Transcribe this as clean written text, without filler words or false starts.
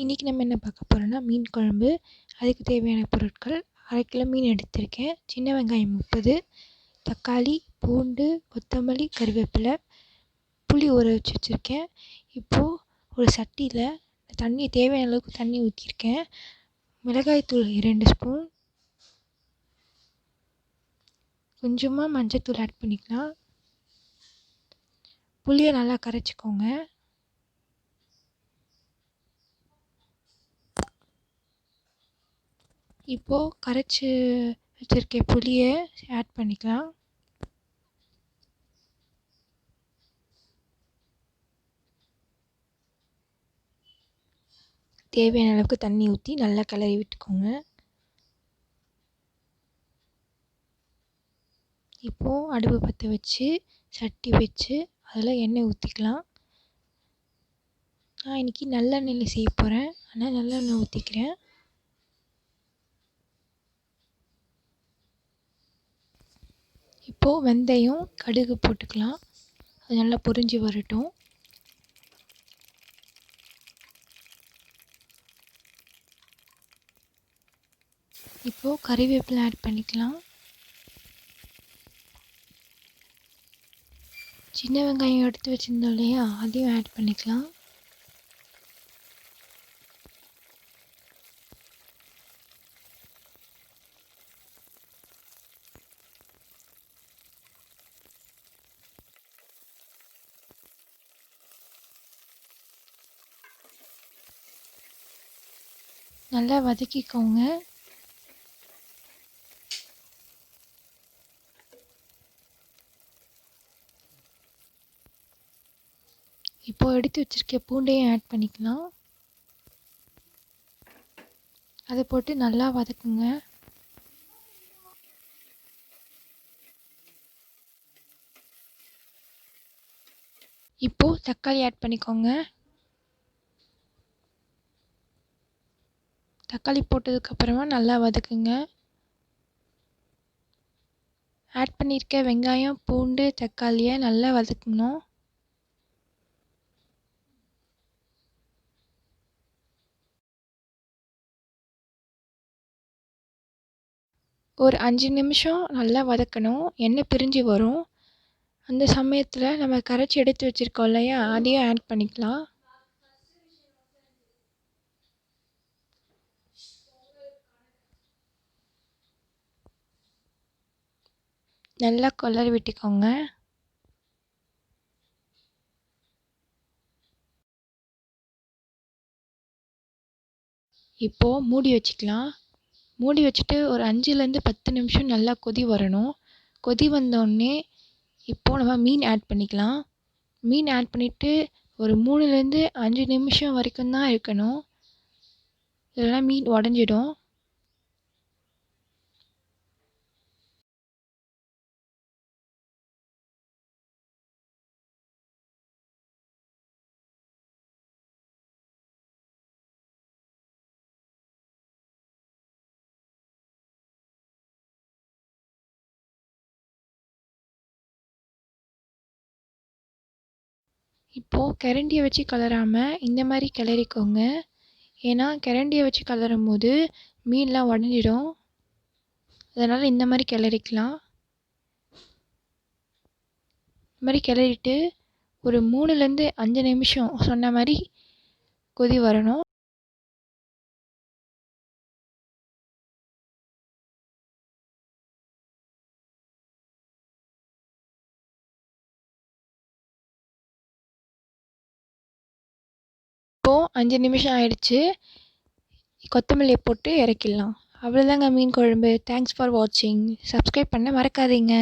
இன்றைக்கி நம்ம என்ன பார்க்க போகிறோன்னா மீன் குழம்பு. அதுக்கு தேவையான பொருட்கள்: 1/2 கிலோ மீன் எடுத்திருக்கேன், சின்ன வெங்காயம் 30, தக்காளி, பூண்டு, கொத்தமல்லி, கருவேப்பிலை, புளி ஊற வச்சு வச்சுருக்கேன். இப்போது ஒரு சட்டியில் தேவையான அளவுக்கு தண்ணி ஊற்றிருக்கேன். மிளகாய்த்தூள் 2 ஸ்பூன், கொஞ்சமாக மஞ்சள்தூள் ஆட் பண்ணிக்கலாம். புளியை நல்லா கரைச்சிக்கோங்க. இப்போது கரைச்சி வச்சுருக்க புளியை ஆட் பண்ணிக்கலாம். தேவையான அளவுக்கு தண்ணி ஊற்றி நல்லா கிளறி விட்டுக்கோங்க. இப்போது அடுப்பு பற்ற வச்சு சட்டி வச்சு அதில் எண்ணெய் ஊற்றிக்கலாம். நான் இன்றைக்கி நல்லெண்ணெயில் செய்ய போகிறேன், அதனால் நல்லெண்ணெய் ஊற்றிக்கிறேன். இப்போது வெந்தயம், கடுகு போட்டுக்கலாம். அது நல்லா பொரிஞ்சு வரட்டும். இப்போது கறிவேப்பிலை ஆட் பண்ணிக்கலாம். சின்ன வெங்காயம் எடுத்து வச்சுருந்தோம் இல்லையா, அதையும் ஆட் பண்ணிக்கலாம். நல்லா வதக்கிக்கோங்க. இப்போது எடுத்து வச்சுருக்க பூண்டையும் ஆட் பண்ணிக்கலாம். அதை போட்டு நல்லா வதக்குங்க. இப்போது தக்காளி ஆட் பண்ணிக்கோங்க. தக்காளி போட்டதுக்கப்புறமா நல்லா வதக்குங்க. ஆட் பண்ணியிருக்க வெங்காயம், பூண்டு, தக்காளியை நல்லா வதக்கணும். ஒரு 5 நிமிஷம் நல்லா வதக்கணும். எண்ணெய் பிரிஞ்சு வரும். அந்த சமயத்தில் நம்ம கரைச்சி எடுத்து வச்சுருக்கோம் இல்லையா, அதையும் ஆட் பண்ணிக்கலாம். நல்லா கிளறி விட்டுக்கோங்க. இப்போது மூடி வச்சுக்கலாம். மூடி வச்சுட்டு ஒரு 5லேருந்து 10 நிமிஷம் நல்லா கொதி வரணும். கொதி வந்தோடனே இப்போது நம்ம மீன் ஆட் பண்ணிக்கலாம். மீன் ஆட் பண்ணிவிட்டு ஒரு 3லேருந்து 5 நிமிஷம் வரைக்கும் தான் இருக்கணும், இல்லைனா மீன் உடஞ்சிடும். இப்போது கரண்டியை வச்சு கிளறாமல் இந்த மாதிரி கிளறிக்கோங்க. ஏன்னா கரண்டியை வச்சு கிளறும் போது மீன்லாம் உடஞ்சிடும். அதனால் இந்த மாதிரி கிளறிக்கலாம். இந்த மாதிரி கிளறிட்டு ஒரு 3லேருந்து 5 நிமிஷம் சொன்ன மாதிரி கொதி வரணும். இப்போது 5 நிமிஷம் ஆயிடுச்சு. கொத்தமல்லியை போட்டு இறக்கிடலாம். அவ்வளோதாங்க மீன் குழம்பு. தேங்க்ஸ் ஃபார் வாட்சிங். சப்ஸ்கிரைப் பண்ண மறக்காதீங்க.